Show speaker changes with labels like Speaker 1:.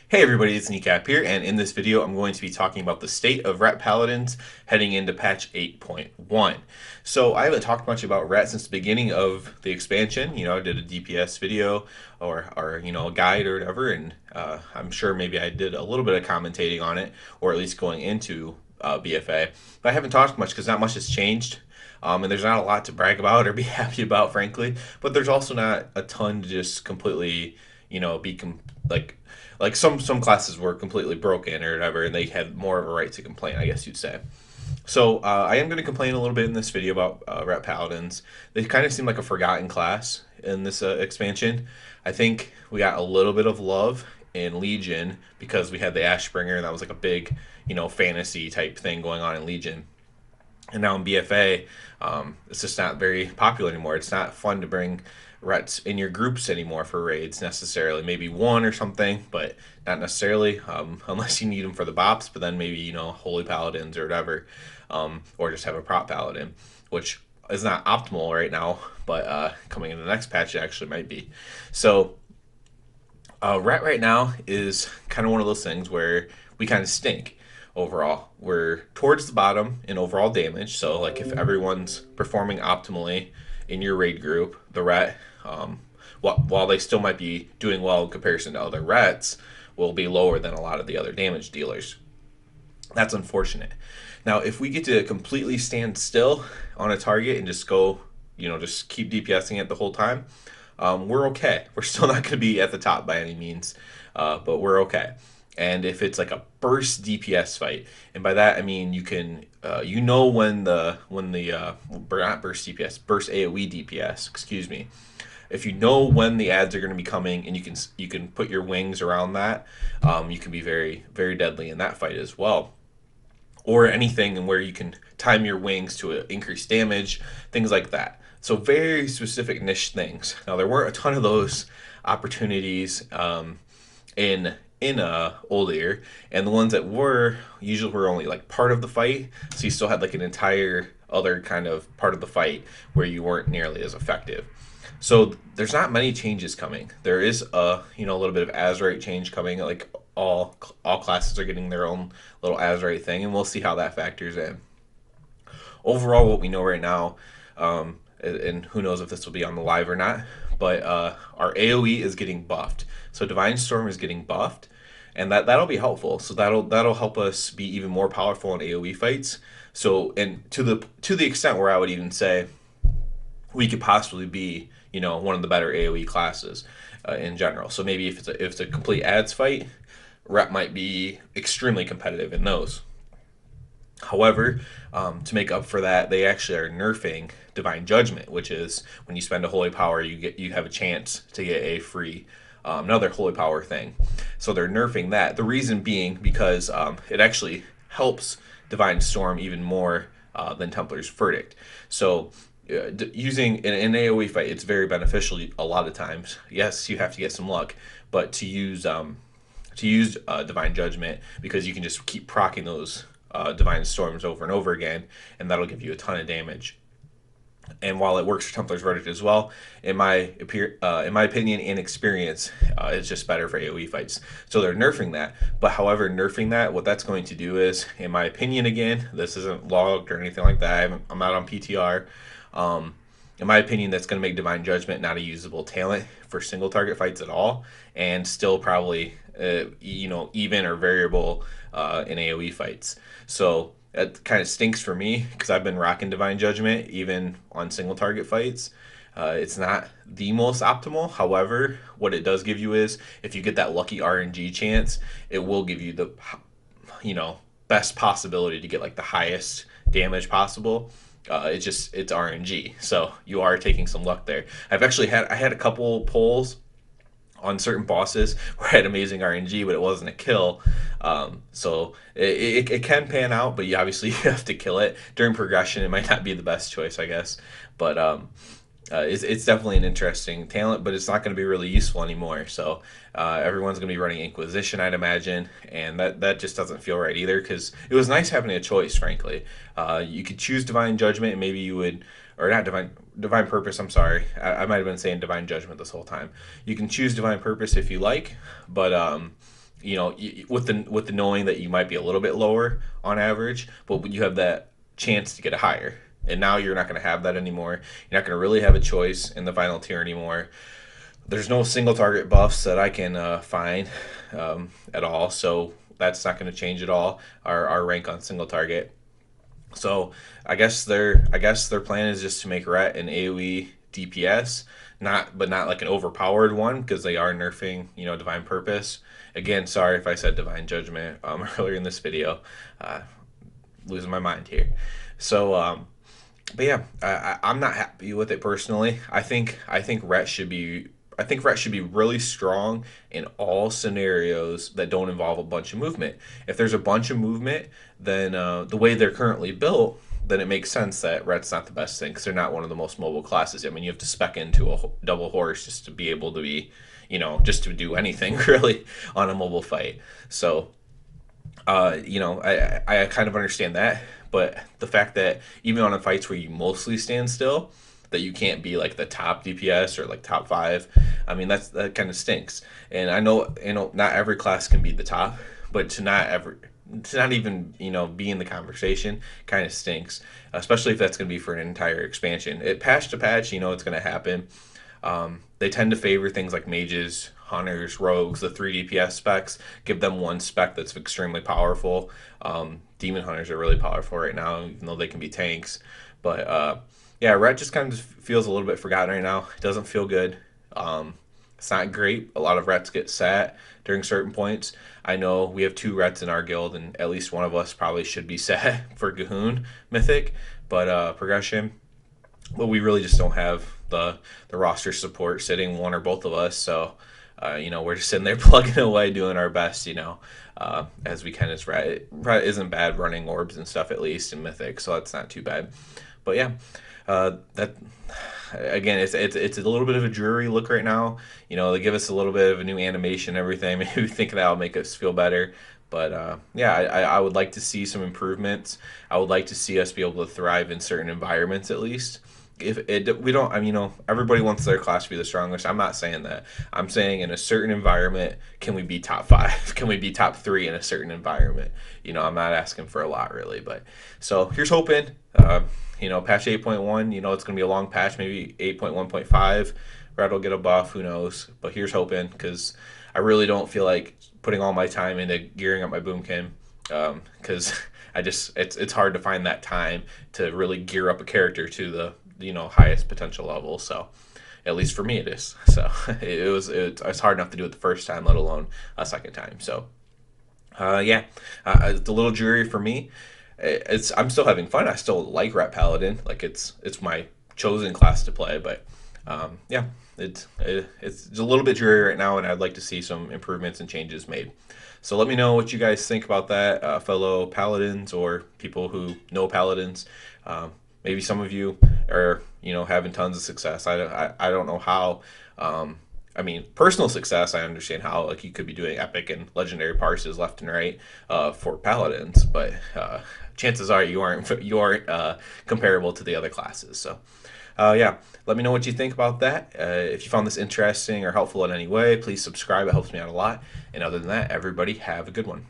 Speaker 1: Hey everybody, it's Kneecap here, and in this video I'm going to be talking about the state of Ret Paladins heading into patch 8.1. So I haven't talked much about Ret since the beginning of the expansion. I did a DPS video or a guide or whatever, and I'm sure maybe I did a little bit of commentating on it, or at least going into BFA. But I haven't talked much because not much has changed. And there's not a lot to brag about or be happy about, frankly. But there's also not a ton to just completely, like some classes were completely broken or whatever, and they had more of a right to complain, I guess you'd say. So I am going to complain a little bit in this video about Ret Paladins. They kind of seem like a forgotten class in this expansion. I think we got a little bit of love in Legion because we had the Ashbringer, and that was like a big, fantasy type thing going on in Legion. And now in BFA, it's just not very popular anymore. It's not fun to bring rets in your groups anymore for raids necessarily. Maybe one or something, but not necessarily unless you need them for the bops. But then maybe holy paladins or whatever, or just have a prop paladin, which is not optimal right now. But coming in the next patch, it actually might be. So ret right now is kind of one of those things where we kind of stink overall. We're towards the bottom in overall damage. So like if everyone's performing optimally in your raid group, the ret, while they still might be doing well in comparison to other rets, will be lower than a lot of the other damage dealers. That's unfortunate. Now, if we get to completely stand still on a target and just go, just keep DPSing it the whole time, we're okay. We're still not going to be at the top by any means, but we're okay. And if it's like a burst DPS fight, and by that I mean you can, when the not burst DPS, burst AOE DPS, excuse me. If you know when the ads are going to be coming, and you can put your wings around that, you can be very very deadly in that fight as well. Or anything where you can time your wings to increase damage, things like that. So very specific niche things. Now there weren't a ton of those opportunities in old year, and the ones that were usually were only like part of the fight, so you still had like an entire other kind of part of the fight where you weren't nearly as effective. So there's not many changes coming. There is a little bit of Azerite change coming. Like all classes are getting their own little Azerite thing, and we'll see how that factors in. Overall, what we know right now, and who knows if this will be on the live or not, but our AOE is getting buffed. So Divine Storm is getting buffed, and that'll be helpful. So that'll help us be even more powerful in AOE fights. So, and to the extent where I would even say we could possibly be one of the better AOE classes in general. So maybe if it's a complete ads fight, Rep might be extremely competitive in those. However, to make up for that, they actually are nerfing Divine Judgment, which is when you spend a holy power, you have a chance to get a free another holy power thing. So they're nerfing that. The reason being because it actually helps Divine Storm even more than Templar's Verdict. So using in an AOE fight, it's very beneficial a lot of times. Yes, you have to get some luck, but to use Divine Judgment, because you can just keep proccing those Divine Storms over and over again, and that'll give you a ton of damage. And while it works for Templar's Verdict as well, in my opinion and experience, it's just better for AOE fights. So they're nerfing that. But however, nerfing that, what that's going to do is, in my opinion, again, this isn't logged or anything like that. I'm not on PTR. In my opinion, that's going to make Divine Judgment not a usable talent for single target fights at all, and still probably even or variable in AOE fights. So that kind of stinks for me because I've been rocking Divine Judgment even on single target fights. It's not the most optimal. However, what it does give you is if you get that lucky RNG chance, it will give you the best possibility to get like the highest damage possible. It's RNG, so you are taking some luck there. I had a couple pulls on certain bosses where I had amazing RNG, but it wasn't a kill. So it can pan out, but you obviously have to kill it during progression. It might not be the best choice, I guess, but it's definitely an interesting talent, but it's not going to be really useful anymore. So everyone's going to be running Inquisition, I'd imagine, and that just doesn't feel right either, because it was nice having a choice, frankly. You could choose Divine Judgment, and maybe you would, or not Divine Purpose, I'm sorry. I might have been saying Divine Judgment this whole time. You can choose Divine Purpose if you like, but with the knowing that you might be a little bit lower on average, but you have that chance to get a higher. And now you're not going to have that anymore. You're not going to really have a choice in the final tier anymore. There's no single target buffs that I can find at all, so that's not going to change at all. Our rank on single target. So I guess their plan is just to make Ret an AOE DPS, not like an overpowered one because they are nerfing Divine Purpose. Again, sorry if I said Divine Judgment earlier in this video. Uh, Losing my mind here. So but yeah, I'm not happy with it personally. I think Ret should be really strong in all scenarios that don't involve a bunch of movement. If there's a bunch of movement, then the way they're currently built, then it makes sense that Ret's not the best thing because they're not one of the most mobile classes. I mean, you have to spec into a double horse just to be able to be, just to do anything really on a mobile fight. So I kind of understand that, but the fact that even on the fights where you mostly stand still, that you can't be like the top DPS or like top five, I mean that kind of stinks. And I know not every class can be the top, but to not even be in the conversation kind of stinks, especially if that's going to be for an entire expansion. It patch to patch, it's going to happen. They tend to favor things like mages, hunters, rogues, the 3 DPS specs, give them one spec that's extremely powerful. Demon hunters are really powerful right now, even though they can be tanks. But yeah, Ret just kind of feels a little bit forgotten right now. It doesn't feel good. It's not great. A lot of Rets get sat during certain points. I know we have 2 Rets in our guild, and at least one of us probably should be sat for Gahoon Mythic, but progression. But we really just don't have the roster support sitting one or both of us. So we're just sitting there plugging away, doing our best, as we can. As Ret isn't bad running orbs and stuff, at least in Mythic, so that's not too bad. But yeah, that again, it's a little bit of a dreary look right now. They give us a little bit of a new animation and everything. Maybe we think that'll make us feel better. But yeah, I would like to see some improvements. I would like to see us be able to thrive in certain environments at least. If it we don't, I mean, everybody wants their class to be the strongest. I'm not saying that. I'm saying in a certain environment, can we be top 5? Can we be top 3 in a certain environment? I'm not asking for a lot really, but so here's hoping. Patch 8.1. It's gonna be a long patch. Maybe 8.1.5. Red will get a buff. Who knows? But here's hoping because I really don't feel like putting all my time into gearing up my boomkin. Because it's hard to find that time to really gear up a character to the highest potential level. So at least for me it is. So it's hard enough to do it the first time, let alone a second time. So yeah, it's a little dreary for me. I'm still having fun. I still like Rat Paladin. Like it's my chosen class to play, but yeah, it's a little bit dreary right now, and I'd like to see some improvements and changes made. So let me know what you guys think about that, fellow Paladins or people who know Paladins. Maybe some of you are having tons of success. I don't know how. I mean, personal success, I understand how. Like, you could be doing epic and legendary parses left and right for paladins, but chances are you aren't comparable to the other classes. So, yeah, let me know what you think about that. If you found this interesting or helpful in any way, please subscribe. It helps me out a lot. And other than that, everybody have a good one.